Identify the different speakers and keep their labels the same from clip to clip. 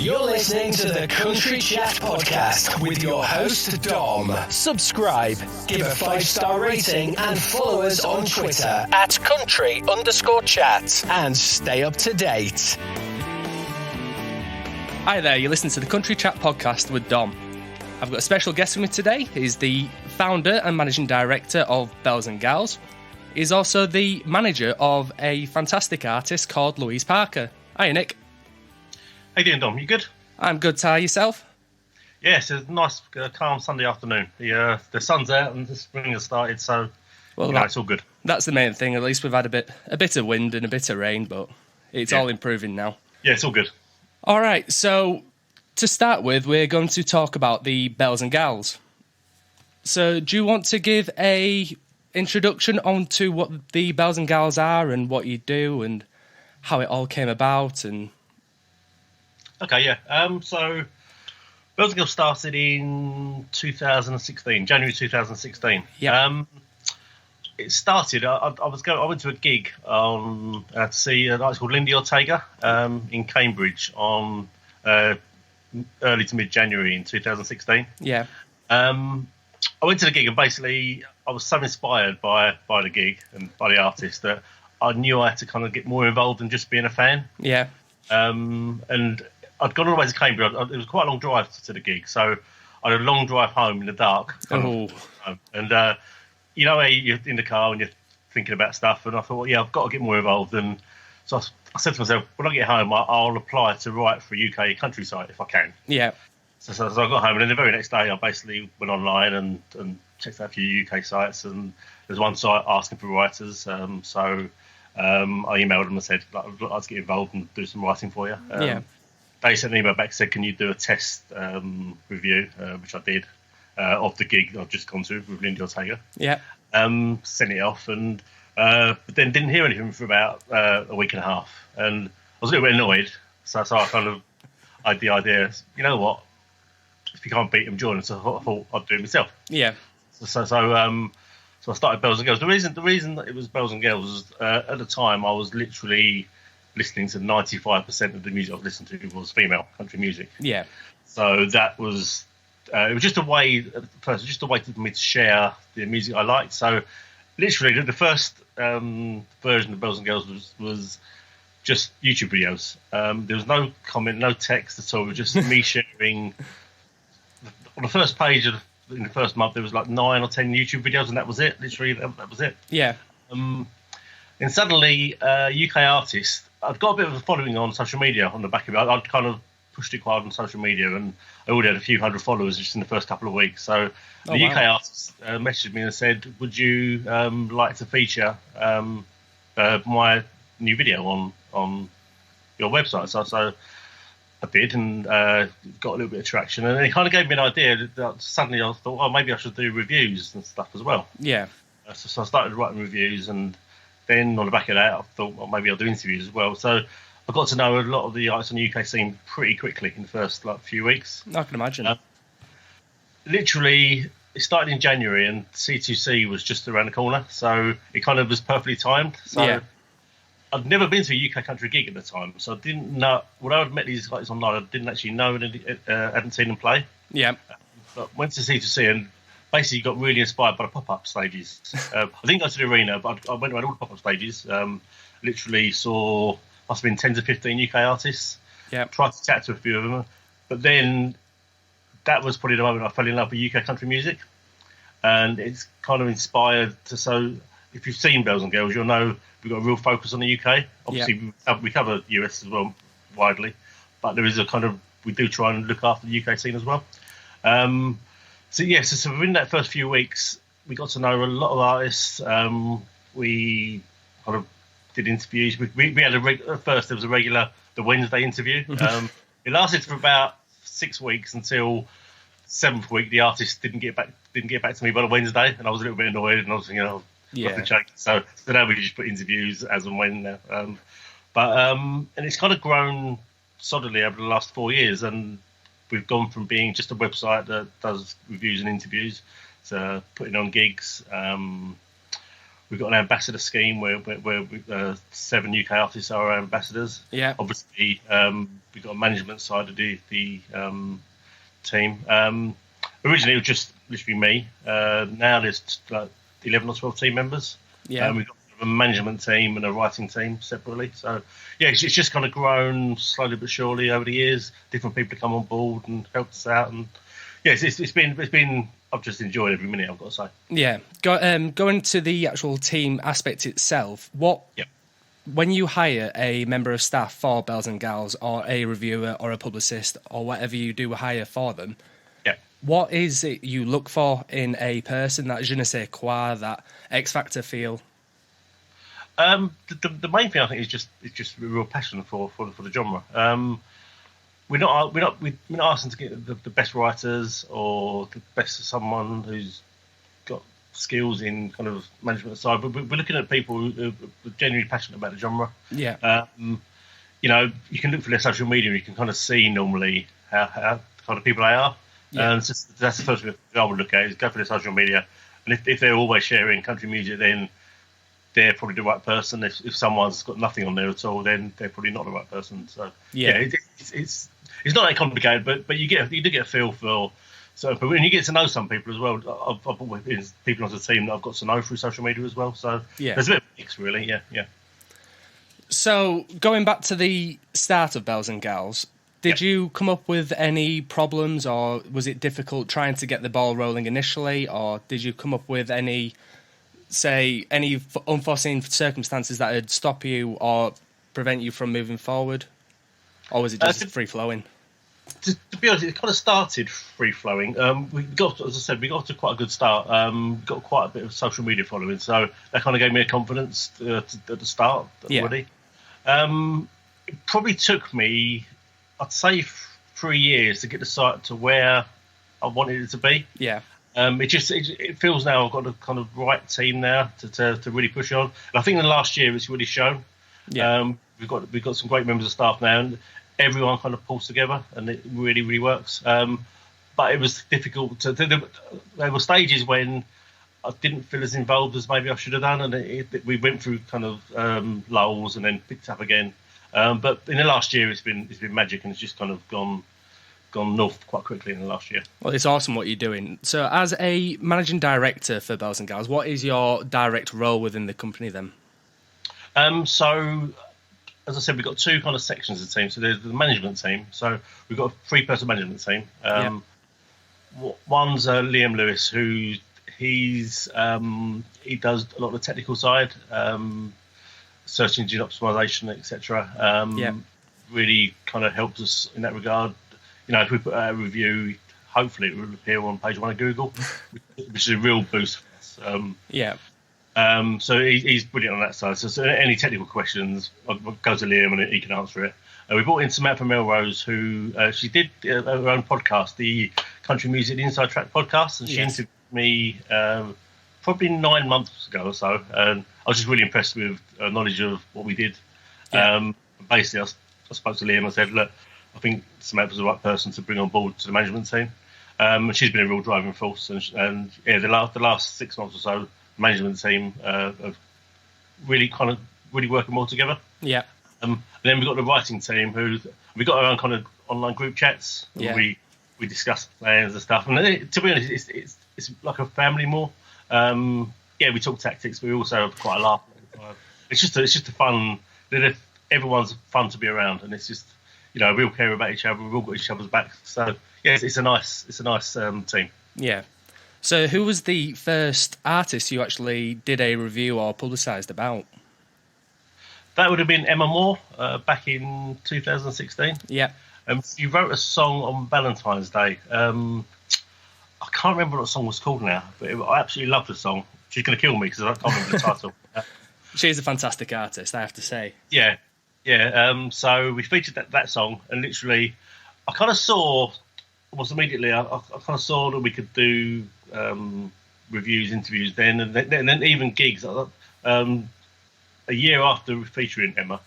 Speaker 1: You're listening to the Country Chat Podcast with your host, Dom. Subscribe, give a 5-star rating, and follow us on Twitter at country_chat. And stay up to date.
Speaker 2: Hi there, you're listening to the Country Chat Podcast with Dom. I've got a special guest with me today. He's the founder and managing director of Bells and Gals. He's also the manager of a fantastic artist called Louise Parker. Hiya, Nick.
Speaker 3: How you doing, Dom? You good?
Speaker 2: I'm good, Ty. Yourself?
Speaker 3: Yes, it's a nice, calm Sunday afternoon. The sun's out and the spring has started, so it's all good.
Speaker 2: That's the main thing. At least we've had a bit of wind and a bit of rain, but it's all improving now. Yeah,
Speaker 3: it's all good.
Speaker 2: All right, so to start with, we're going to talk about the Bells and Gals. So do you want to give a introduction onto what the Bells and Gals are and what you do and how it all came about? And
Speaker 3: okay, yeah. So Bells and Gals started in 2016, January 2016.
Speaker 2: Yeah.
Speaker 3: It started. I went to a gig on to see an artist called Lindy Ortega in Cambridge on early to mid January in 2016.
Speaker 2: Yeah.
Speaker 3: I went to the gig and basically I was so inspired by the gig and by the artist that I knew I had to kind of get more involved than just being a fan.
Speaker 2: Yeah.
Speaker 3: And I'd gone all the way to Cambridge. It was quite a long drive to the gig, so I had a long drive home in the dark. And you know, you're in the car and you're thinking about stuff, and I thought, I've got to get more involved. And so I said to myself, when I get home, I'll apply to write for a UK country site if I can.
Speaker 2: Yeah.
Speaker 3: So I got home, and then the very next day, I basically went online and checked out a few UK sites, and there's one site asking for writers. So I emailed them and said, I'd like to get involved and do some writing for you. They sent an email back and said, can you do a test review, which I did, of the gig I've just gone to with Lindy Ortega.
Speaker 2: Yeah.
Speaker 3: Sent it off, and but then didn't hear anything for about a week and a half. And I was a little bit annoyed, so I had the idea, you know what, if you can't beat them, join them. So I thought I'd do it myself.
Speaker 2: Yeah.
Speaker 3: So I started Bells and Girls. The reason that it was Bells and Girls was at the time I was literally listening to 95% of the music I was listening to was female country music.
Speaker 2: Yeah.
Speaker 3: So that was it was just a way for me to share the music I liked. So literally the first version of Bells and Girls was just YouTube videos. There was no comment, no text at all. It was just me sharing. On the first page in the first month, there was like 9 or 10 YouTube videos, and that was it. Literally, that was it.
Speaker 2: Yeah.
Speaker 3: And suddenly, UK artists, I'd got a bit of a following on social media on the back of it. I'd kind of pushed it quite on social media, and I already had a few hundred followers just in the first couple of weeks. So the UK artists messaged me and said, would you like to feature my new video on your website? So I did, and got a little bit of traction, and it kind of gave me an idea that suddenly I thought, maybe I should do reviews and stuff as well.
Speaker 2: Yeah.
Speaker 3: So I started writing reviews, and then on the back of that, I thought, maybe I'll do interviews as well. So I got to know a lot of the artists on the UK scene pretty quickly in the first few weeks.
Speaker 2: I can imagine.
Speaker 3: Literally, it started in January, and C2C was just around the corner, so it kind of was perfectly timed. So
Speaker 2: yeah.
Speaker 3: I'd never been to a UK country gig at the time, so I didn't know. Although I'd met these guys online, I didn't actually know and hadn't seen them play.
Speaker 2: Yeah.
Speaker 3: But went to C2C and basically got really inspired by the pop-up stages. I didn't go to the arena, but I went around all the pop-up stages. Literally saw, must have been 10 to 15 UK artists.
Speaker 2: Yeah. Tried
Speaker 3: to chat to a few of them. But then that was probably the moment I fell in love with UK country music. And it's kind of inspired to, so if you've seen Bells and Girls, you'll know we've got a real focus on the UK. Obviously, we cover US as well widely, but there is a kind of, we do try and look after the UK scene as well. So within that first few weeks, we got to know a lot of artists. We kind of did interviews. We had at first there was a regular the Wednesday interview. It lasted for about 6 weeks until 7th week. The artist didn't get back to me by the Wednesday, and I was a little bit annoyed, and I was thinking, So now we just put interviews as and when now. And it's kind of grown solidly over the last 4 years, and we've gone from being just a website that does reviews and interviews to putting on gigs. we've got an ambassador scheme where 7 UK artists are our ambassadors.
Speaker 2: Yeah.
Speaker 3: Obviously, we've got a management side of the team. Originally, it was just literally me. Now there's like 11 or 12 team members.
Speaker 2: Yeah.
Speaker 3: We've got a management team and a writing team separately. So, yeah, it's just kind of grown slowly but surely over the years. Different people have come on board and helped us out. And, yes, it's been. I've just enjoyed every minute, I've got to say.
Speaker 2: Yeah. Going to the actual team aspect itself, when you hire a member of staff for Bells and Gals or a reviewer or a publicist or whatever you do hire for them, what is it you look for in a person, that je ne sais quoi, that X Factor feel?
Speaker 3: The main thing I think is just a real passion for the genre. We're not asking to get the best writers or the best of someone who's got skills in kind of management side, but we're looking at people who are genuinely passionate about the genre.
Speaker 2: Yeah.
Speaker 3: You know, you can look for their social media and you can kind of see normally how kind of people they are.
Speaker 2: Yeah.
Speaker 3: That's the first thing I would look at, is go for their social media. And if they're always sharing country music, then they're probably the right person. If someone's got nothing on there at all, then they're probably not the right person. So it's not that complicated, but you do get a feel for certain people, and you get to know some people as well. I've brought people onto the team that I've got to know through social media as well. So there's a bit of a mix, really. Yeah.
Speaker 2: So going back to the start of Bells and Gals, did you come up with any problems, or was it difficult trying to get the ball rolling initially, or did you come up with any unforeseen circumstances that would stop you or prevent you from moving forward? Or was it just free-flowing?
Speaker 3: To be honest, it kind of started free-flowing. As I said, we got to quite a good start. Got quite a bit of social media following, so that kind of gave me a confidence at the start already. It probably took me, I'd say, 3 years to get the site to where I wanted it to be.
Speaker 2: Yeah.
Speaker 3: It feels now I've got the kind of right team now to really push on. And I think in the last year it's really shown.
Speaker 2: Yeah.
Speaker 3: We've got some great members of staff now, and everyone kind of pulls together, and it really, really works. But it was difficult. There were stages when I didn't feel as involved as maybe I should have done, and we went through kind of lulls and then picked up again. But in the last year, it's been magic, and it's just kind of gone north quite quickly in the last year.
Speaker 2: Well, it's awesome what you're doing. So, as a managing director for Bells and Gals, what is your direct role within the company then?
Speaker 3: So, as I said, we've got two kind of sections of the team. So there's the management team. So we've got a 3-person management team. One's Liam Lewis, who he does a lot of the technical side, search engine optimization, etc. Really kind of helps us in that regard. You know, if we put out a review, hopefully it will appear on page 1 of Google, which is a real boost for us. So he's brilliant on that side. So any technical questions, I'll go to Liam and he can answer it. We brought in Samantha Melrose, who she did her own podcast, the Country Music Inside Track podcast, and she interviewed me probably 9 months ago or so. And I was just really impressed with her knowledge of what we did. Basically, I spoke to Liam and said, look, I think Samantha's the right person to bring on board to the management team. She's been a real driving force. And the last 6 months or so, the management team have really working well together. Yeah. And then we've got the writing team, who we've got our own kind of online group chats. Yeah. We discuss plans and stuff. And to be honest, it's like a family more. We talk tactics, but we also have quite a laugh. It's just a fun. Everyone's fun to be around, and it's just, we all care about each other. We've all got each other's back. So yeah, it's a nice team. Yeah.
Speaker 2: So who was the first artist you actually did a review or publicised about?
Speaker 3: That would have been Emma Moore back in 2016.
Speaker 2: Yeah.
Speaker 3: She wrote a song on Valentine's Day. I can't remember what the song was called now, but I absolutely love the song. She's going to kill me because I can't remember the title.
Speaker 2: She's a fantastic artist, I have to say.
Speaker 3: Yeah. So we featured that song, and literally, I kind of saw, almost immediately, I kind of saw that we could do reviews, interviews then, and then even gigs. A year after featuring Emma,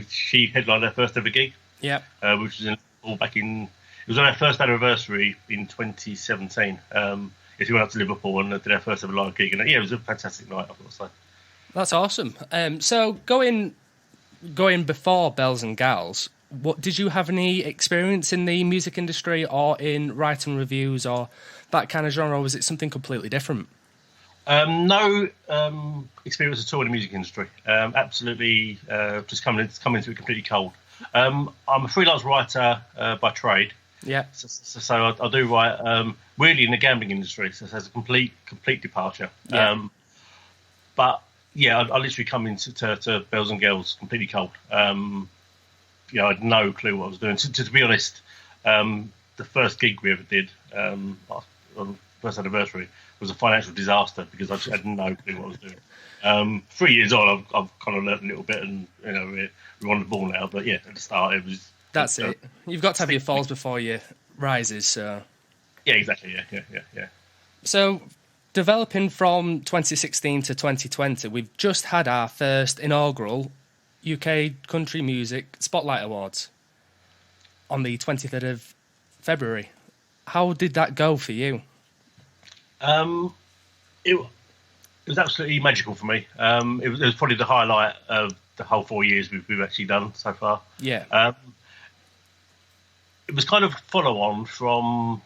Speaker 3: she headlined her first ever gig. Yeah. Which was back in. It was on our first anniversary in 2017. we went up to Liverpool and did our first ever live gig, and yeah, it was a fantastic night, I've got to say.
Speaker 2: That's awesome. So going before Bells and Gals, what did you have any experience in the music industry or in writing reviews or that kind of genre, or was it something completely different?
Speaker 3: No experience at all in the music industry. Absolutely, just coming into it completely cold. I'm a freelance writer by trade.
Speaker 2: Yeah.
Speaker 3: So I do write weirdly in the gambling industry. So it's a complete departure.
Speaker 2: Yeah.
Speaker 3: But yeah, I literally come into to Bells and Girls completely cold. I had no clue what I was doing. To be honest, the first gig we ever did on the first anniversary was a financial disaster because I just had no clue what I was doing. 3 years on, I've kind of learned a little bit, and we're on the ball now. But yeah, at the start, it was. That's
Speaker 2: it. You've got to have your falls before your rises. So.
Speaker 3: Yeah, exactly. Yeah.
Speaker 2: So, developing from 2016 to 2020, we've just had our first inaugural UK Country Music Spotlight Awards on the 23rd of February. How did that go for you?
Speaker 3: It was absolutely magical for me. It was probably the highlight of the whole 4 years we've actually done so far.
Speaker 2: Yeah.
Speaker 3: It was kind of follow on from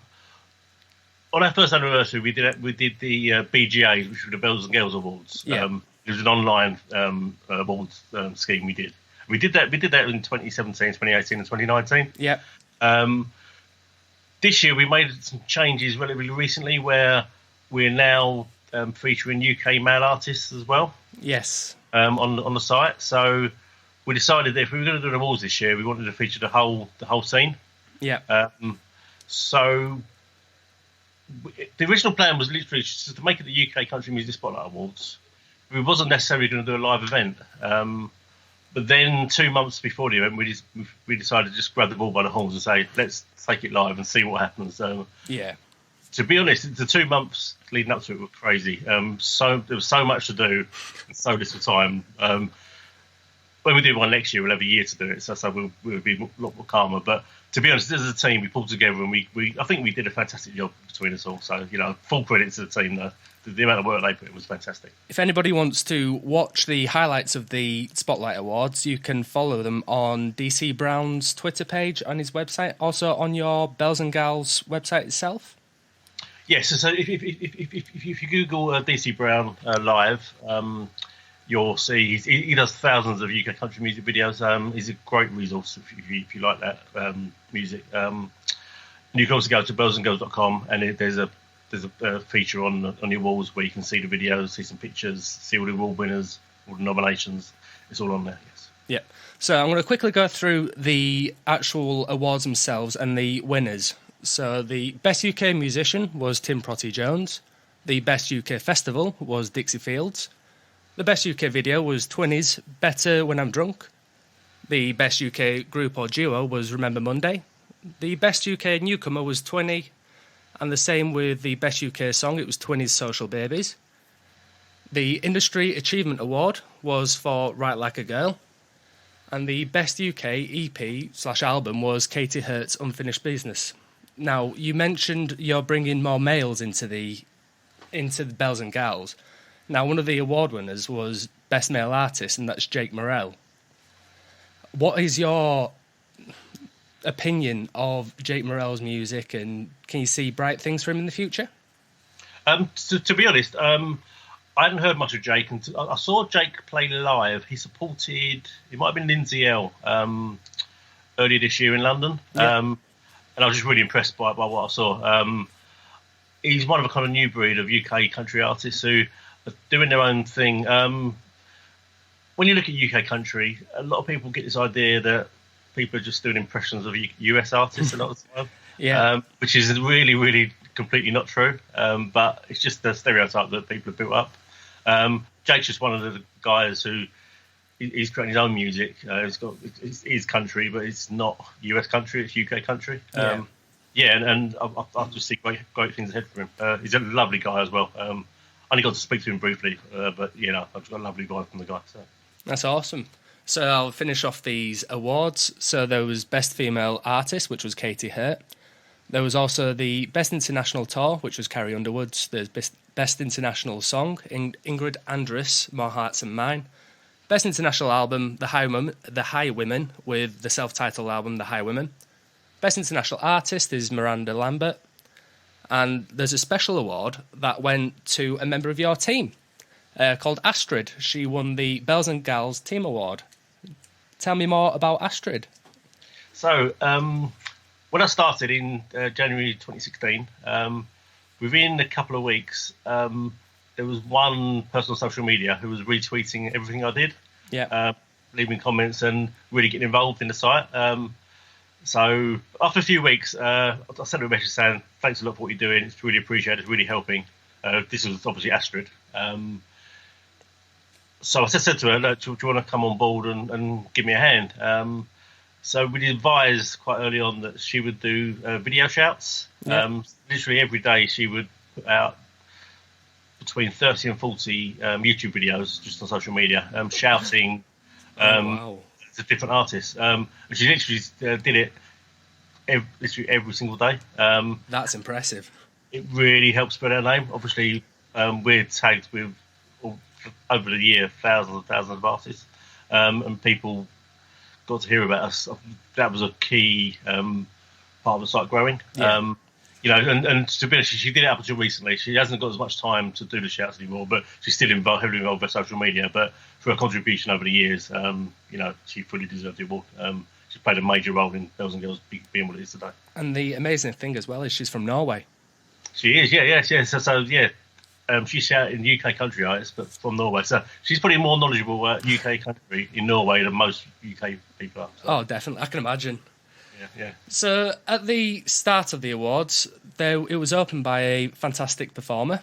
Speaker 3: on our first anniversary. We did the BGAs, which were the Bells and Girls Awards.
Speaker 2: Yeah.
Speaker 3: It was an online awards scheme we did. We did that in 2017, 2018 and 2019.
Speaker 2: Yeah.
Speaker 3: This year we made some changes relatively recently where we're now featuring UK male artists as well.
Speaker 2: Yes.
Speaker 3: On the site. So we decided that if we were going to do the awards this year, we wanted to feature the whole scene.
Speaker 2: Yeah.
Speaker 3: So the original plan was literally just to make it the UK Country Music Spotlight Awards. We wasn't necessarily going to do a live event. But then 2 months before the event, we decided to just grab the ball by the horns and say, let's take it live and see what happens.
Speaker 2: Yeah.
Speaker 3: To be honest, the 2 months leading up to it were crazy. There was so much to do and so little time. When we do one next year, we'll have a year to do it, so we'll be a lot more calmer. But to be honest, as a team, we pulled together and I think we did a fantastic job between us all. So, full credit to the team. The amount of work they put in was fantastic.
Speaker 2: If anybody wants to watch the highlights of the Spotlight Awards, you can follow them on DC Brown's Twitter page, on his website, also on your Bells and Gals website itself.
Speaker 3: Yes, so if you Google DC Brown live, you'll see he does thousands of UK country music videos. He's a great resource if you like that music. And you can also go to bellsandgirls.com, and there's a feature on the awards where you can see the videos, see some pictures, see all the award winners, all the nominations. It's all on there. Yes.
Speaker 2: Yeah. So I'm going to quickly go through the actual awards themselves and the winners. So the Best UK Musician was Tim Protty-Jones. The Best UK Festival was Dixie Fields. The Best UK Video was Twinnies' Better When I'm Drunk. The Best UK Group or Duo was Remember Monday. The Best UK Newcomer was Twinny. And the same with the Best UK Song, it was Twinnies' Social Babies. The Industry Achievement Award was for Write Like a Girl. And the Best UK EP/album was Katie Hurt's Unfinished Business. Now, you mentioned you're bringing more males into the Bells and Gals. Now, one of the award winners was Best Male Artist, and that's Jake Morrell. What is your opinion of Jake Morrell's music, and can you see bright things for him in the future?
Speaker 3: To be honest, I hadn't heard much of Jake. I saw Jake play live. He supported, it might have been Lindsay L earlier this year in London.
Speaker 2: Yeah.
Speaker 3: And I was just really impressed by what I saw. He's one of a kind of new breed of UK country artists who are doing their own thing. When you look at UK country, a lot of people get this idea that people are just doing impressions of US artists a lot of the time.
Speaker 2: Yeah.
Speaker 3: Which is really, really completely not true. But it's just the stereotype that people have built up. Jake's just one of the guys who he's creating his own music. It's country, but it's not US country, it's UK country. And I just see great things ahead for him. He's a lovely guy as well. Only got to speak to him briefly, but I've got a lovely vibe from the guy. So.
Speaker 2: That's awesome. So I'll finish off these awards. So there was Best Female Artist, which was Katie Hurt. There was also the Best International Tour, which was Carrie Underwood's. There's Best International Song, Ingrid Andress, More Hearts Than Mine. Best International Album, The High Women, with the self-titled album, The High Women. Best International Artist is Miranda Lambert. And there's a special award that went to a member of your team called Astrid. She won the Bells and Gals Team Award. Tell me more about Astrid.
Speaker 3: So, when I started in January 2016, within a couple of weeks, there was one person on social media who was retweeting everything I did, leaving comments and really getting involved in the site. So after a few weeks, I sent her a message saying, thanks a lot for what you're doing. It's really appreciated. It's really helping. This was obviously Astrid. So I said to her, look, do you want to come on board and give me a hand? So we advised quite early on that she would do video shouts. Literally every day she would put out between 30 and 40 YouTube videos just on social media, shouting to different artists. And she literally did it literally every single day.
Speaker 2: That's impressive.
Speaker 3: It really helps spread our name. Obviously, we're tagged with, over the year, thousands and thousands of artists, and people got to hear about us. That was a key part of the site growing. And to be honest, she did it up until recently. She hasn't got as much time to do the shouts anymore, but she's still heavily involved with social media. But for her contribution over the years, she fully deserved the award. She's played a major role in Bells and Girls being what it is today.
Speaker 2: And the amazing thing as well is she's from Norway.
Speaker 3: She is, yeah. She's shouted in UK country artists, but from Norway. So she's probably more knowledgeable about UK country in Norway than most UK people are. So.
Speaker 2: Oh, definitely. I can imagine.
Speaker 3: Yeah.
Speaker 2: So at the start of the awards, it was opened by a fantastic performer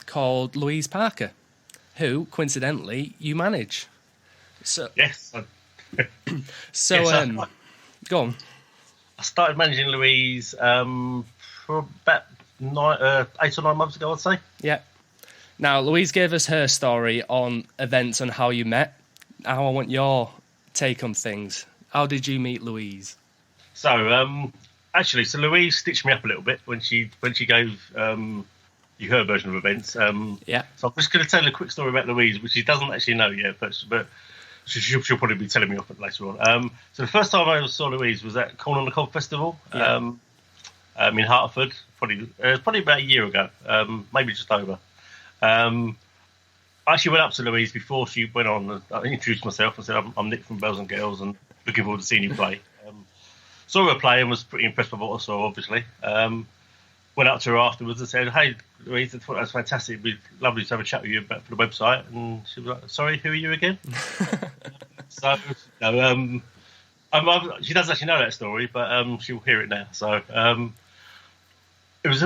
Speaker 2: called Louise Parker, who, coincidentally, you manage. So
Speaker 3: yes.
Speaker 2: Go on.
Speaker 3: I started managing Louise for about 8 or 9 months ago, I'd say.
Speaker 2: Yeah. Now, Louise gave us her story on events and how you met. Now I want your take on things. How did you meet Louise?
Speaker 3: So, so Louise stitched me up a little bit when she gave you her version of events. So I'm just going to tell a quick story about Louise, which she doesn't actually know yet, but she'll probably be telling me off later on. So the first time I saw Louise was at Corn on the Cob Festival in Hertford, probably about a year ago, maybe just over. I actually went up to Louise before she went on. I introduced myself and said, I'm Nick from Bells and Girls and looking forward to seeing you play. Saw her play and was pretty impressed with what I saw, obviously. Went up to her afterwards and said, hey, Louise, I thought that was fantastic. It'd be lovely to have a chat with you for the website. And she was like, sorry, who are you again? She doesn't actually know that story, but she'll hear it now. So it was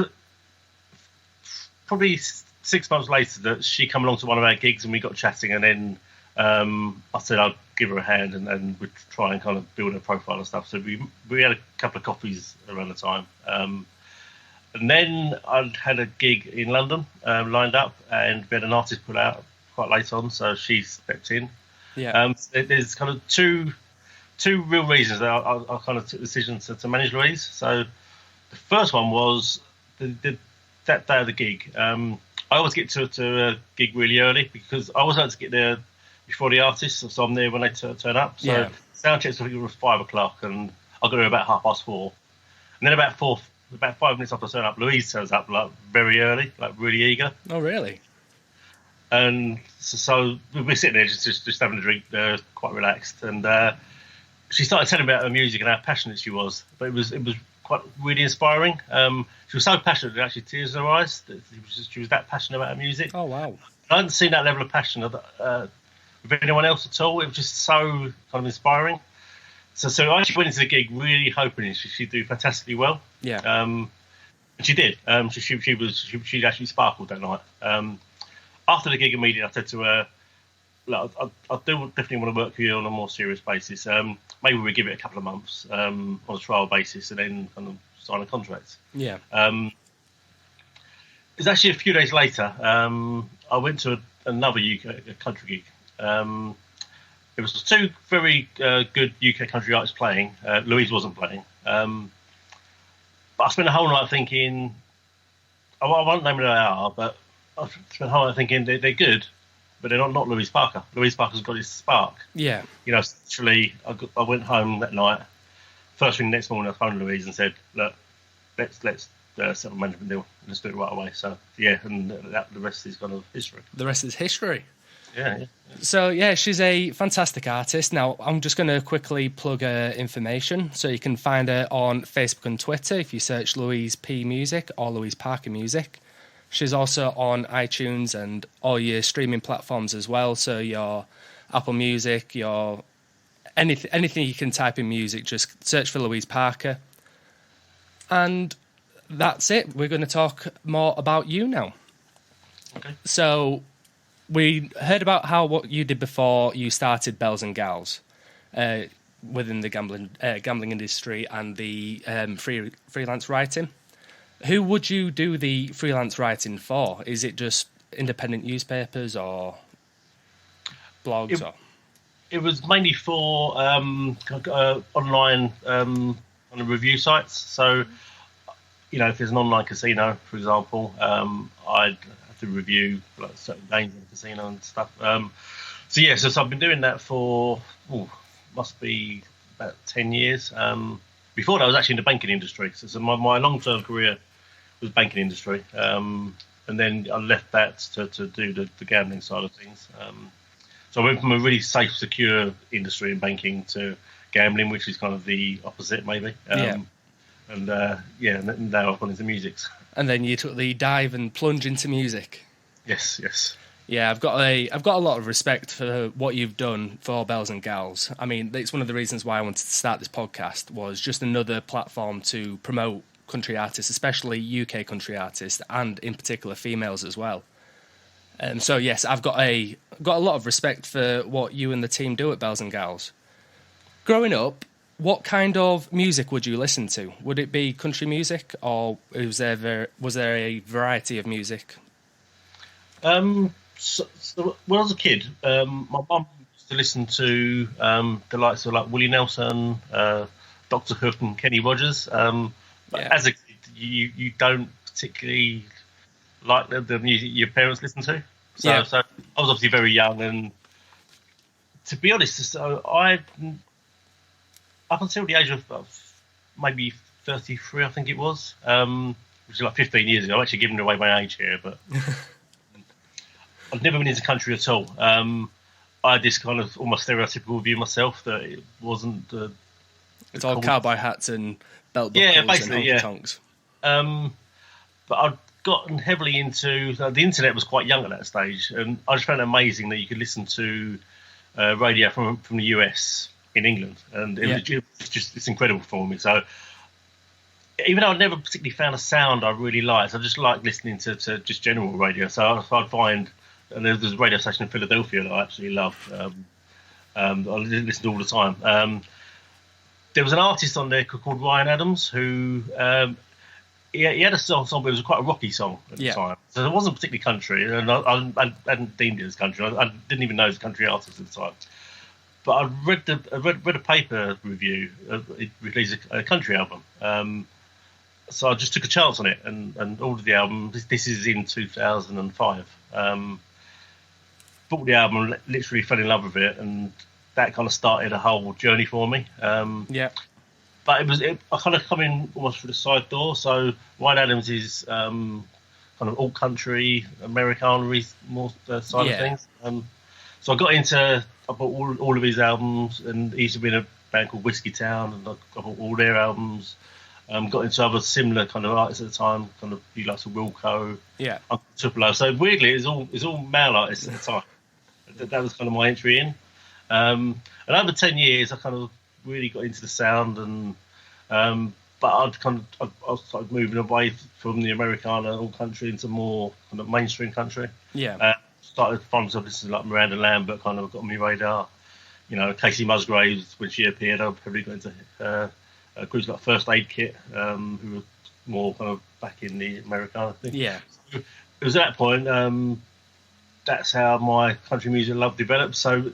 Speaker 3: probably 6 months later that she came along to one of our gigs and we got chatting, and then I said I'd give her a hand and we'd try and kind of build her profile and stuff. So we had a couple of coffees around the time. And then I'd had a gig in London lined up, and we had an artist put out quite late on, so she stepped in. Yeah. There's kind of two real reasons that I kind of took the decision to manage Louise. So the first one was that day of the gig. I always get to a gig really early because I always like to get there before the artists, so I'm there when they turn up. So sound checks, I think it was 5 o'clock, and I got there about 4:30. And then about 5 minutes after I turn up, Louise turns up like very early, like really eager.
Speaker 2: Oh, really?
Speaker 3: And so we're sitting there just having a drink, quite relaxed. And she started telling me about her music and how passionate she was. But it was quite really inspiring. She was so passionate that actually tears in her eyes. She was that passionate about her music.
Speaker 2: Oh, wow.
Speaker 3: I hadn't seen that level of passion with anyone else at all. It was just so kind of inspiring. So I actually went into the gig really hoping she'd do fantastically well.
Speaker 2: Yeah.
Speaker 3: And she did. She actually sparkled that night. After the gig immediately, I said to her, look, I do definitely want to work with you on a more serious basis. Maybe we'll give it a couple of months on a trial basis and then kind of sign a contract.
Speaker 2: Yeah.
Speaker 3: It was actually a few days later. I went to another UK country gig. It was 2 very good UK country artists playing. Louise wasn't playing. But I spent the whole night thinking, I won't name who they are, but I spent the whole night thinking they're good, but they're not Louise Parker. Louise Parker's got his spark.
Speaker 2: Yeah.
Speaker 3: Actually, I went home that night. First thing the next morning, I phoned Louise and said, look, let's settle a management deal. Let's do it right away. So, yeah, and the rest is kind of history.
Speaker 2: The rest is history.
Speaker 3: Yeah.
Speaker 2: So, yeah, she's a fantastic artist. Now, I'm just going to quickly plug her information. So you can find her on Facebook and Twitter if you search Louise P Music or Louise Parker Music. She's also on iTunes and all your streaming platforms as well. So your Apple Music, your anything you can type in music, just search for Louise Parker. And that's it. We're going to talk more about you now.
Speaker 3: Okay.
Speaker 2: So we heard about what you did before you started Bells and Gals within the gambling industry and the freelance writing. Who would you do the freelance writing for? Is it just independent newspapers or blogs?
Speaker 3: It was mainly for online review sites. So, if there's an online casino, for example, I'd have to review certain games in the casino and stuff. So I've been doing that for must be about 10 years. Before that, I was actually in the banking industry. So my long-term career was banking industry, and then I left that to do the gambling side of things. So I went from a really safe, secure industry in banking to gambling, which is kind of the opposite, maybe. And now I've gone into music.
Speaker 2: And then you took the dive and plunge into music.
Speaker 3: Yes.
Speaker 2: Yeah, I've got a lot of respect for what you've done for Bells and Gals. I mean, it's one of the reasons why I wanted to start this podcast, was just another platform to promote country artists, especially UK country artists, and in particular females as well. So yes, I've got a lot of respect for what you and the team do at Bells and Gals. Growing up, what kind of music would you listen to? Would it be country music, or was there a variety of music?
Speaker 3: So when I was a kid, my mum used to listen to the likes of like Willie Nelson, Dr. Hook, and Kenny Rogers. But as a kid, you don't particularly like the music your parents listen to. So I was obviously very young, and to be honest, so up until the age of maybe 33, I think it was, which is like 15 years ago. I'm actually giving away my age here, but I've never been into country at all. I had this kind of almost stereotypical view myself that it wasn't.
Speaker 2: It's all cowboy hats and belt buckles and honky tonks.
Speaker 3: But I'd gotten heavily into the internet. Was quite young at that stage, and I just found it amazing that you could listen to radio from the US in England, and it's incredible for me. So even though I never particularly found a sound I really liked, I just liked listening to just general radio. So I'd find, and there's a radio station in Philadelphia that I absolutely loved. I listened all the time. There was an artist on there called Ryan Adams who he had a song, but it was quite a rocky song at the time. So it wasn't particularly country, and I hadn't deemed it as country. I didn't even know he was a country artist at the time. But I read a paper review. It released a country album. So I just took a chance on it and ordered the album. This is in 2005. Bought the album, literally fell in love with it, and that kind of started a whole journey for me. But I kind of come in almost through the side door. So Ryan Adams is kind of alt country, Americana more side of things. So I bought all of his albums, and he used to be in a band called Whiskey Town, and I bought all their albums. Got into other similar kind of artists at the time, kind of you like Wilco, Uncle Tupelo. So weirdly, it's all male artists at the time. That was kind of my entry in. And over 10 years, I kind of really got into the sound, and but I started moving away from the Americana all country into more kind of mainstream country. Started finding myself listening to like Miranda Lambert, kind of got on my radar. Casey Musgraves, when she appeared, I probably got into groups like First Aid Kit, who were more kind of back in the Americana thing. So it was at that point. That's how my country music love developed. So,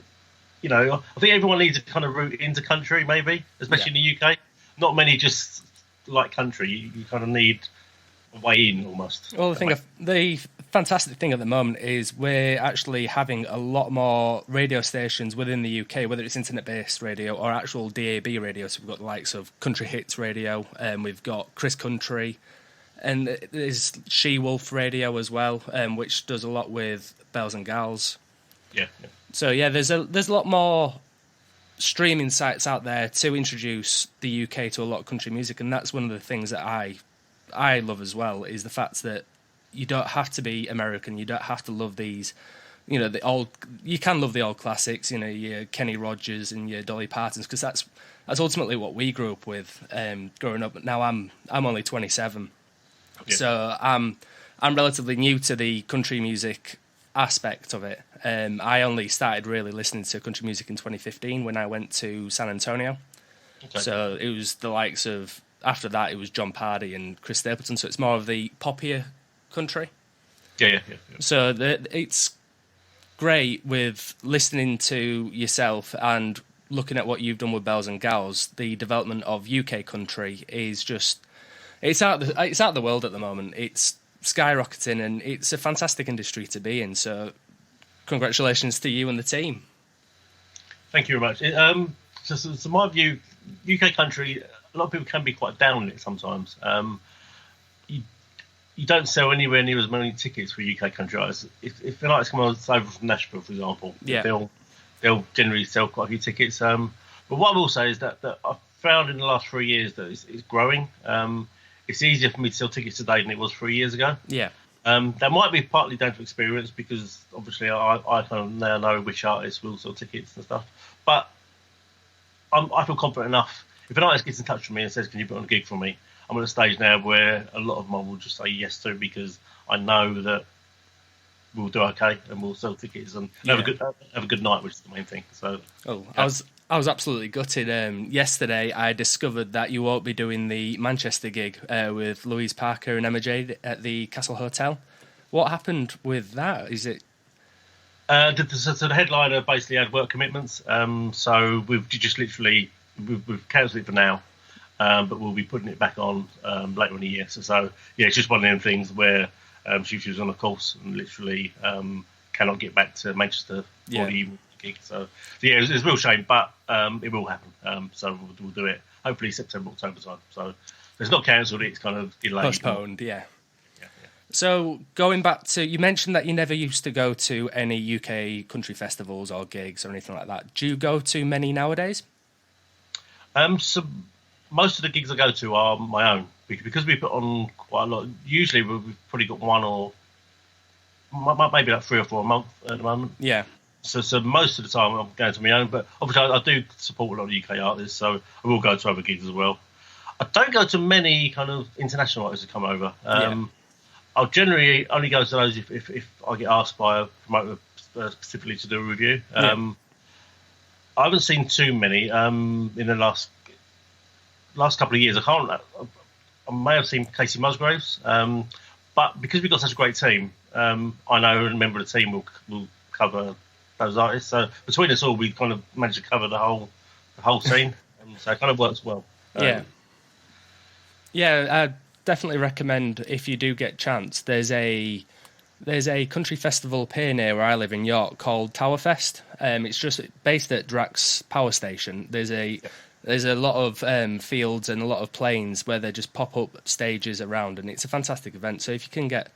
Speaker 3: I think everyone needs a kind of route into country, maybe, especially in the UK. Not many just like country, you kind of need a way in almost.
Speaker 2: Well, the fantastic thing at the moment is we're actually having a lot more radio stations within the UK, whether it's internet-based radio or actual DAB radio. So we've got the likes of Country Hits Radio, and we've got Chris Country, and there's She Wolf Radio as well, which does a lot with Bells and Gals.
Speaker 3: Yeah.
Speaker 2: So yeah, there's a lot more streaming sites out there to introduce the UK to a lot of country music, and that's one of the things that I love as well, is the fact that you don't have to be American, you don't have to love these, you can love the old classics, your Kenny Rogers and your Dolly Partons, because that's ultimately what we grew up with growing up. Now I'm only 27, so I'm relatively new to the country music aspect of it. I only started really listening to country music in 2015 when I went to San Antonio. Okay. So it was the likes of, after that it was John Pardy and Chris Stapleton, so it's more of the poppier country.
Speaker 3: Yeah.
Speaker 2: So it's great with listening to yourself and looking at what you've done with Bells and Gals. The development of UK country is just, it's out of the world at the moment. It's skyrocketing, and it's a fantastic industry to be in. So congratulations to you and the team. Thank
Speaker 3: you very much. So my view, UK country, a lot of people can be quite down on it sometimes. You don't sell anywhere near as many tickets for UK country artists. If an artist comes over from Nashville, for example, they'll generally sell quite a few tickets. But what I will say is that I've found in the last 3 years that it's growing. It's easier for me to sell tickets today than it was 3 years ago.
Speaker 2: Yeah.
Speaker 3: That might be partly down to experience, because obviously I kind of now know which artists will sell tickets and stuff. But I feel confident enough. If an artist gets in touch with me and says, "Can you put on a gig for me?" I'm at a stage now where a lot of them will just say yes to, because I know that we'll do okay and we'll sell tickets and have a good night, which is the main thing. So, I was absolutely gutted. Yesterday, I discovered that you won't be doing the Manchester gig with Louise Parker and Emma Jade at the Castle Hotel. What happened with that? Is it? So the headliner basically had work commitments. So we've just literally we've cancelled it for now. But we'll be putting it back on later in the year. So yeah, it's just one of them things where she was on a course and literally cannot get back to Manchester for the evening gig. So yeah, it's a real shame, but it will happen. So we'll do it hopefully September, October time. So it's not cancelled; it's kind of delayed.
Speaker 2: Postponed, yeah. So going back to, you mentioned that you never used to go to any UK country festivals or gigs or anything like that. Do you go to many nowadays?
Speaker 3: So most of the gigs I go to are my own, because we put on quite a lot. Usually we've probably got one or maybe like 3 or 4 a month at the moment.
Speaker 2: Yeah.
Speaker 3: So most of the time I'm going to my own, but obviously I do support a lot of UK artists, so I will go to other gigs as well. I don't go to many kind of international artists that come over. I'll generally only go to those if I get asked by a promoter specifically to do a review. I haven't seen too many in the last couple of years. I may have seen Casey Musgraves, but because we've got such a great team, I know a member of the team will cover those artists. So between us all, we kind of managed to cover the whole scene, so it kind of works well.
Speaker 2: I definitely recommend, if you do get a chance, there's a country festival up here near where I live in York called Towerfest. It's just based at Drax Power Station. There's a lot of fields and a lot of plains where they just pop up stages around, and it's a fantastic event. So if you can get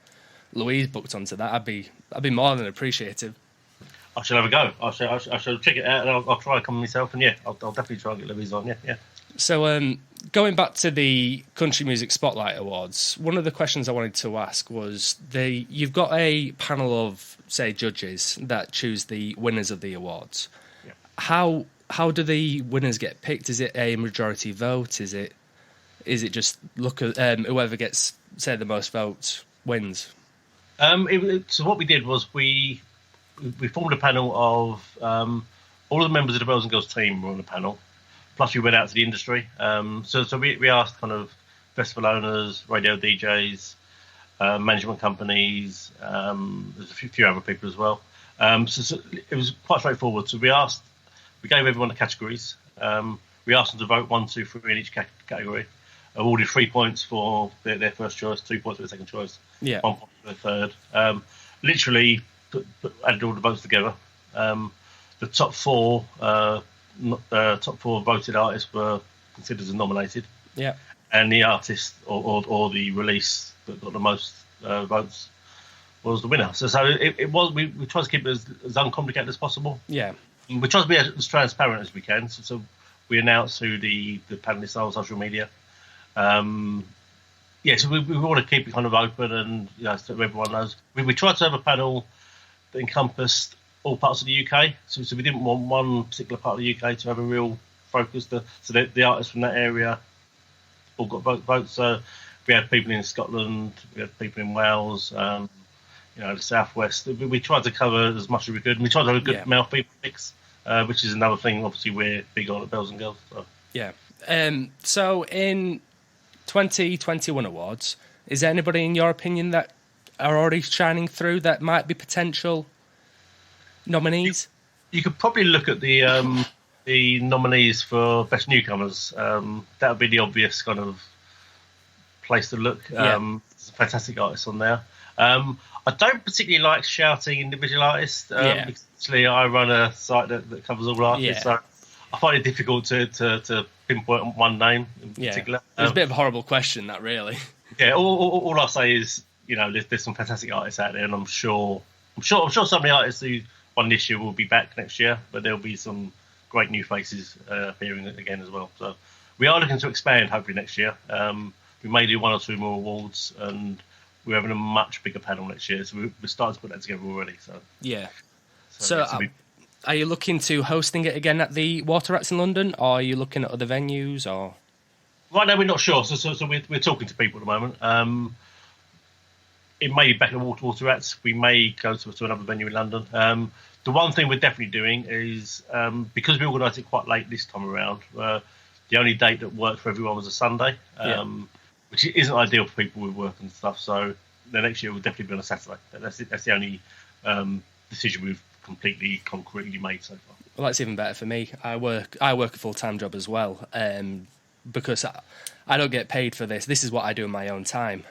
Speaker 2: Louise booked onto that, I'd be more than appreciative.
Speaker 3: I shall have a go. I shall check it out, and I'll try to come myself. And I'll definitely try and get Louise on. Yeah.
Speaker 2: So going back to the Country Music Spotlight Awards, one of the questions I wanted to ask was, you've got a panel of, say, judges that choose the winners of the awards. Yeah. How do the winners get picked? Is it a majority vote? Is it just look at whoever gets, say, the most votes wins?
Speaker 3: So what we did was we formed a panel of all the members of the Bells and Girls team were on the panel. Plus, we went out to the industry. So we asked kind of festival owners, radio DJs, management companies. There's a few other people as well. So it was quite straightforward. So we gave everyone the categories. We asked them to vote 1, 2, 3 in each category. awarded 3 points for their first choice, 2 points for the second choice,
Speaker 2: Yeah.
Speaker 3: 1 point for the third. Literally added all the votes together. The top four voted artists were considered as nominated.
Speaker 2: Yeah.
Speaker 3: And the artist or the release that got the most votes was the winner. So it was. We tried to keep it as uncomplicated as possible.
Speaker 2: Yeah.
Speaker 3: We tried to be as transparent as we can. So we announced who the panelists are on social media. So we want to keep it kind of open and so everyone knows. We tried to have a panel that encompassed all parts of the UK. So we didn't want one particular part of the UK to have a real focus. So the artists from that area all got votes. So we had people in Scotland, we had people in Wales, the southwest. We tried to cover as much as we could. And we tried to have a good male female mix, which is another thing. Obviously, we're big on at Bells and Girls. So.
Speaker 2: Yeah. So in 2021 awards, is there anybody in your opinion that are already shining through that might be potential nominees?
Speaker 3: You could probably look at the nominees for Best Newcomers. That would be the obvious kind of place to look. There's some fantastic artists on there. I don't particularly like shouting individual artists. Because actually I run a site that covers all artists, so I find it difficult to pinpoint one name in particular.
Speaker 2: It's a bit of a horrible question, that really.
Speaker 3: Yeah, all I'll say is, there's some fantastic artists out there, and I'm sure some of the artists who won this year will be back next year, but there'll be some great new faces appearing again as well. So we are looking to expand hopefully next year. We may do 1 or 2 more awards, and we're having a much bigger panel next year, so we're starting to put that together already. So are you looking to hosting it again at the Water Rats in London, or are you looking at other venues? Or right now we're not sure. So we're talking to people at the moment. It may be back at Water Rats. We may go to another venue in London. The one thing we're definitely doing is, because we organised it quite late this time around, the only date that worked for everyone was a Sunday, which isn't ideal for people with work and stuff. So the next year will definitely be on a Saturday. That's the only decision we've completely concretely made so far.
Speaker 2: Well, that's even better for me. I work a full-time job as well, because I don't get paid for this. This is what I do in my own time.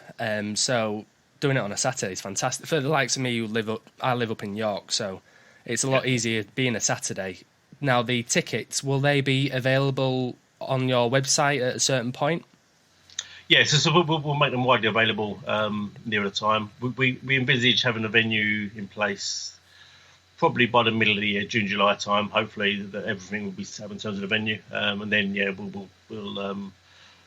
Speaker 2: So doing it on a Saturday is fantastic. For the likes of me I live up in York, so it's a lot easier being a Saturday. Now, the tickets, will they be available on your website at a certain point?
Speaker 3: Yeah, so we'll make them widely available near the time. We envisage having a venue in place probably by the middle of the year, June, July time. Hopefully that everything will be set up in terms of the venue. And then, we'll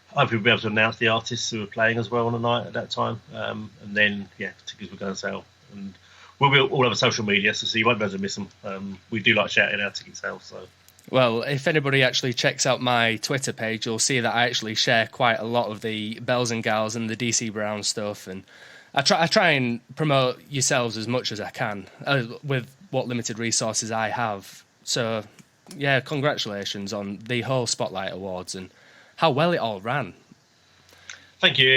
Speaker 3: hopefully we'll be able to announce the artists who are playing as well on the night at that time. And then, tickets will go on sale. And we'll all have a social media, so you won't be able to miss them. We do like shouting our ticket sales, so...
Speaker 2: Well, if anybody actually checks out my Twitter page, you'll see that I actually share quite a lot of the Bells and Gals and the DC Brown stuff, and I try and promote yourselves as much as I can with what limited resources I have. So, congratulations on the whole Spotlight Awards and how well it all ran.
Speaker 3: Thank you.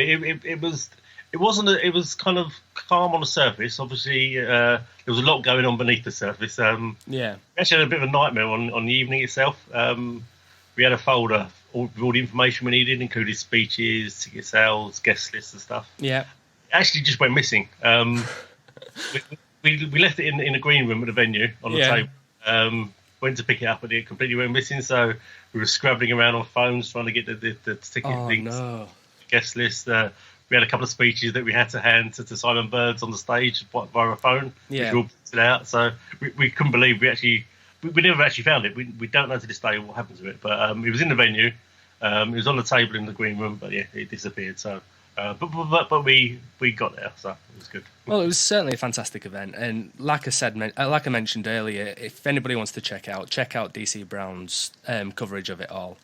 Speaker 3: It was kind of calm on the surface. Obviously, there was a lot going on beneath the surface. We actually had a bit of a nightmare on the evening itself. We had a folder with all the information we needed, including speeches, ticket sales, guest lists and stuff. Yeah. It actually just went missing. We left it in the green room at the venue on the table. Went to pick it up and it completely went missing. So we were scrabbling around on phones trying to get the ticket links, guest list. We had a couple of speeches that we had to hand to Simon Birds on the stage via a phone, which we all printed out. So we couldn't believe we never actually found it. We don't know to this day what happened to it, but it was in the venue. It was on the table in the green room, but it disappeared. So, but we got there, so it was good.
Speaker 2: Well, it was certainly a fantastic event, and like I mentioned earlier, if anybody wants to check out DC Brown's coverage of it all.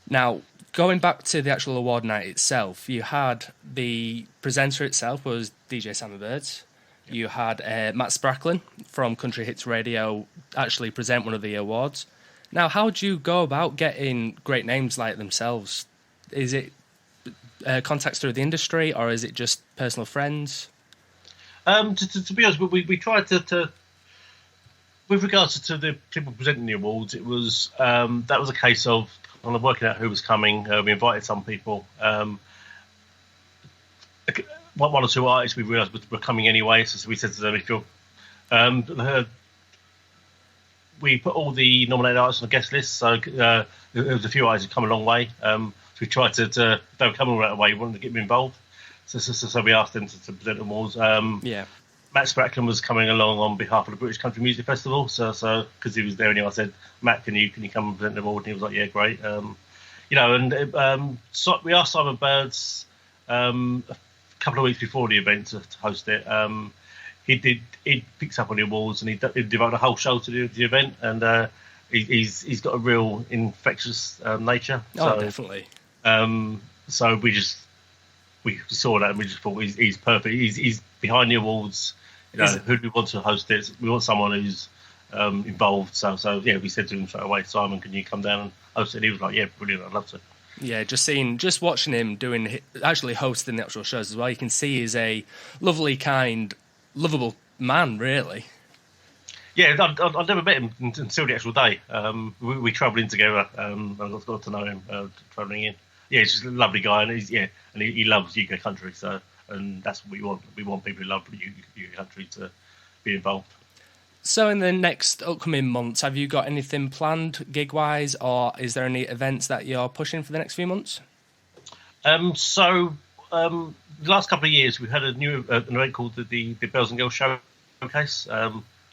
Speaker 2: Now, going back to the actual award night itself, you had the presenter itself was DJ Simon Birds. Yep. You had Matt Spracklin from Country Hits Radio actually present one of the awards. Now, how do you go about getting great names like themselves? Is it contacts through the industry, or is it just personal friends?
Speaker 3: To be honest, we tried to with regards to the people presenting the awards, it was that was a case of on working out who was coming. We invited some people. One or two artists we realised were coming anyway, so we said to them, if you're... we put all the nominated artists on the guest list, so there was a few artists who come a long way. So we tried to if they were coming right away, we wanted to get them involved. So we asked them to present the awards. Matt Spracklen was coming along on behalf of the British Country Music Festival, so because he was there anyway, I said, Matt, can you come and present the award? And he was like, yeah, great. So we asked Simon Birds a couple of weeks before the event to host it. He picks up on the awards and he devoted a whole show to the event, and he's got a real infectious nature.
Speaker 2: Oh, definitely.
Speaker 3: So we saw that and we just thought he's perfect. He's behind the awards. Who do we want to host it? We want someone who's involved. So we said to him straight away, Simon, can you come down and host it? And he was like, yeah, brilliant, I'd love to.
Speaker 2: Yeah, just watching him actually hosting the actual shows as well, you can see he's a lovely, kind, lovable man, really.
Speaker 3: Yeah, I'd never met him until the actual day. We travelled in together, and I got to know him travelling in. Yeah, he's just a lovely guy, and he loves UK country. So, and that's what we want. We want people who love UK country to be involved.
Speaker 2: So, in the next upcoming months, have you got anything planned gig-wise, or is there any events that you're pushing for the next few months?
Speaker 3: The last couple of years, we've had an event called the Bells and Girls Showcase,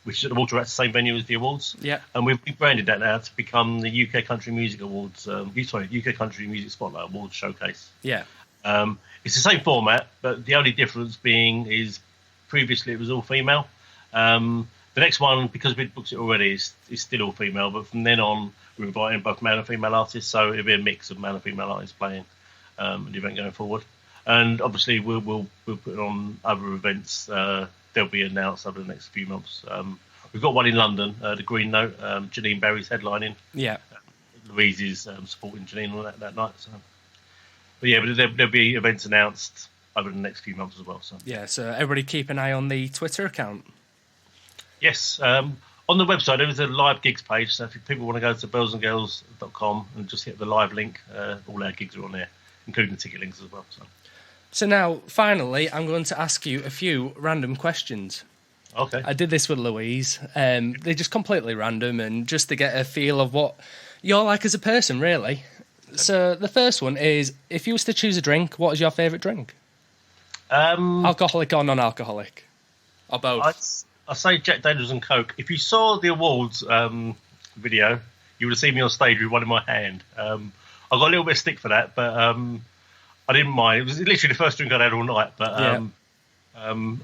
Speaker 3: which is at the Water Rats, the same venue as the awards.
Speaker 2: Yeah. And
Speaker 3: we've rebranded that now to become the UK Country Music Awards, UK Country Music Spotlight Awards Showcase.
Speaker 2: Yeah.
Speaker 3: It's the same format, but the only difference being is previously it was all female. The next one, because we'd booked it already, is still all female, but from then on, we're inviting both male and female artists, so it'll be a mix of male and female artists playing the event going forward. And obviously, we'll put it on other events. They'll be announced over the next few months. We've got one in London, the Green Note. Janine Berry's headlining.
Speaker 2: Yeah.
Speaker 3: Louise is supporting Janine on that night. So. But there'll be events announced over the next few months as well. So
Speaker 2: everybody keep an eye on the Twitter account.
Speaker 3: Yes. On the website, there is a live gigs page. So if people want to go to bellsandgirls.com and just hit the live link, all our gigs are on there, including the ticket links as well.
Speaker 2: So now, finally, I'm going to ask you a few random questions.
Speaker 3: Okay.
Speaker 2: I did this with Louise. They're just completely random and just to get a feel of what you're like as a person, really. So the first one is, if you was to choose a drink, what is your favourite drink? Alcoholic or non-alcoholic? Or both?
Speaker 3: I say Jack Daniels and Coke. If you saw the awards video, you would have seen me on stage with one in my hand. I got a little bit of stick for that, but I didn't mind. It was literally the first drink I'd had all night. But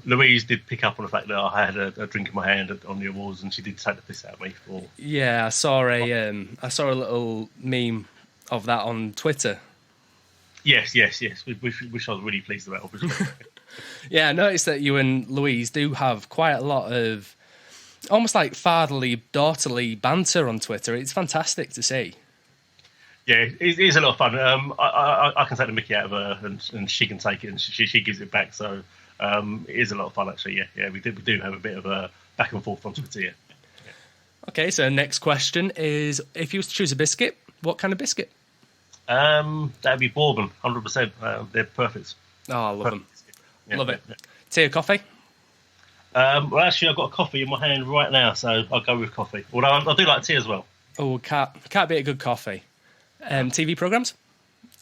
Speaker 3: Louise did pick up on the fact that I had a drink in my hand on the awards, and she did take the piss out of me.
Speaker 2: Yeah, I saw a little meme of that on Twitter.
Speaker 3: Yes. Which I was really pleased about, obviously.
Speaker 2: Yeah, I noticed that you and Louise do have quite a lot of almost like fatherly, daughterly banter on Twitter. It's fantastic to see.
Speaker 3: Yeah, it is a lot of fun. I can take the mickey out of her, and she can take it, and she gives it back. So it is a lot of fun, actually. Yeah, we do have a bit of a back and forth on Twitter. Yeah.
Speaker 2: Okay, so next question is: if you was to choose a biscuit, what kind of biscuit?
Speaker 3: That'd be bourbon, 100%. They're perfect.
Speaker 2: Oh, I love them.
Speaker 3: Yeah,
Speaker 2: love it. Tea or coffee?
Speaker 3: Well, actually, I've got a coffee in my hand right now, so I'll go with coffee. Although I do like tea as well.
Speaker 2: Oh, can't beat a good coffee. TV programs?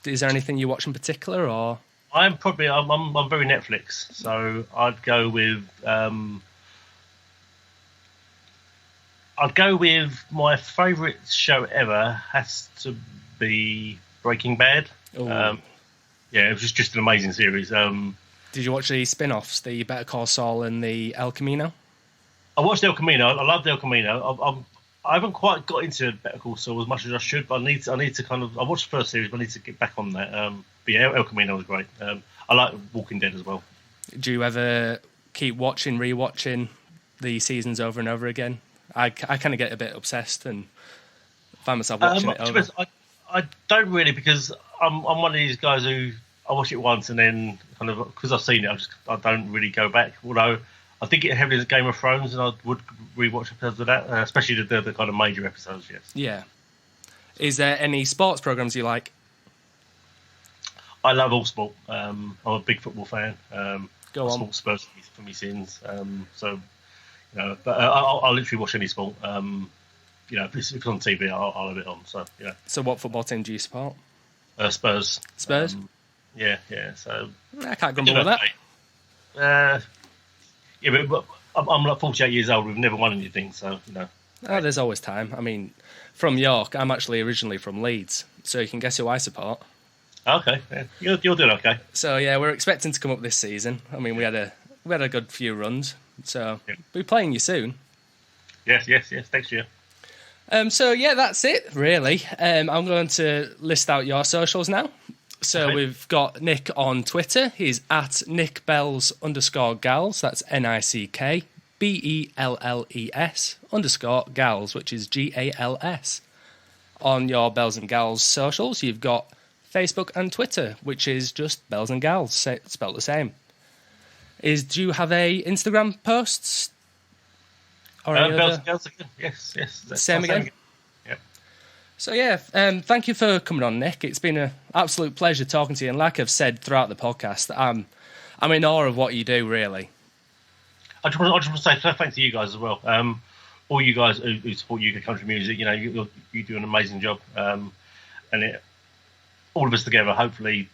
Speaker 2: Is there anything you watch in particular, or?
Speaker 3: I'm very Netflix, so I'd go with my favourite show ever has to be Breaking Bad. It was just an amazing series.
Speaker 2: Did you watch the spin-offs, the Better Call Saul and the El Camino?
Speaker 3: I watched El Camino. I loved El Camino. I haven't quite got into Better Call Saul as much as I should, but I need to kind of... I watched the first series, but I need to get back on that. But yeah, El Camino was great. I like Walking Dead as well.
Speaker 2: Do you ever keep rewatching the seasons over and over again? I kind of get a bit obsessed and find myself watching it over.
Speaker 3: I don't really, because I'm one of these guys who... I watch it once and then kind of, because I've seen it, I don't really go back. Although I think it heavily is Game of Thrones, and I would rewatch episodes of that, especially the kind of major episodes. Yes.
Speaker 2: Yeah. Is there any sports programs you like?
Speaker 3: I love all sport. I'm a big football fan.
Speaker 2: Go on.
Speaker 3: Sport Spurs for me sins. But I'll literally watch any sport. If it's on TV, I'll have it on. So yeah.
Speaker 2: So what football team do you support?
Speaker 3: Spurs.
Speaker 2: Spurs.
Speaker 3: Yeah. So
Speaker 2: I can't grumble with that.
Speaker 3: But I'm like 48 years old. We've never won anything, so
Speaker 2: There's always time. I mean, from York, I'm actually originally from Leeds, so you can guess who I support.
Speaker 3: Okay, yeah. You're doing okay.
Speaker 2: So yeah, we're expecting to come up this season. I mean, we had a good few runs, so we'll be playing you soon.
Speaker 3: Yes. Next year.
Speaker 2: So yeah, that's it really. I'm going to list out your socials now. So we've got Nick on Twitter. He's at nickbells_gals. That's NICKBELLES _gals, which is GALS. On your Bells and Gals socials, you've got Facebook and Twitter, which is just Bells and Gals, spelled the same. Do you have a Instagram posts? Or any
Speaker 3: Bells
Speaker 2: other?
Speaker 3: and Gals again. Yes.
Speaker 2: Same again?
Speaker 3: Yeah.
Speaker 2: So yeah, thank you for coming on, Nick. It's been an absolute pleasure talking to you, and like I've said throughout the podcast, I'm in awe of what you do, really.
Speaker 3: I just want to say thanks to you guys as well. All you guys who support UK country music, you do an amazing job, and all of us together hopefully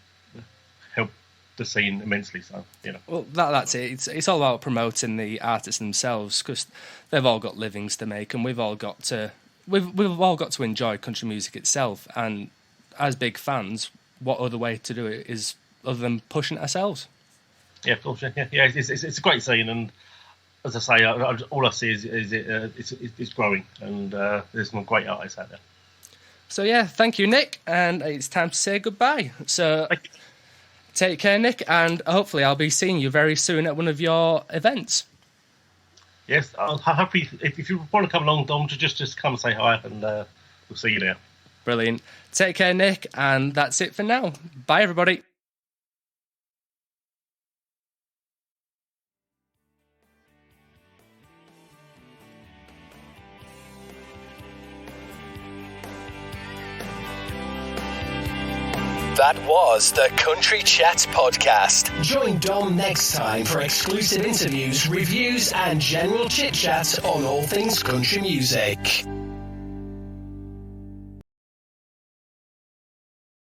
Speaker 3: help the scene immensely. So
Speaker 2: Well, that's it. It's all about promoting the artists themselves, because they've all got livings to make, and we've all got to enjoy country music itself. And as big fans, what other way to do it is other than pushing it ourselves?
Speaker 3: Yeah, of course. Yeah. It's a great scene, and as I say, all I see is it's growing, and there's some great artists out there.
Speaker 2: So yeah, thank you, Nick, and it's time to say goodbye. So take care, Nick, and hopefully I'll be seeing you very soon at one of your events.
Speaker 3: Yes, I'll happy if you want to come along, Dom, just come and say hi, and we'll see you there.
Speaker 2: Brilliant. Take care, Nick, and that's it for now. Bye, everybody.
Speaker 1: That was the Country Chat Podcast. Join Dom next time for exclusive interviews, reviews, and general chit-chat on all things country music.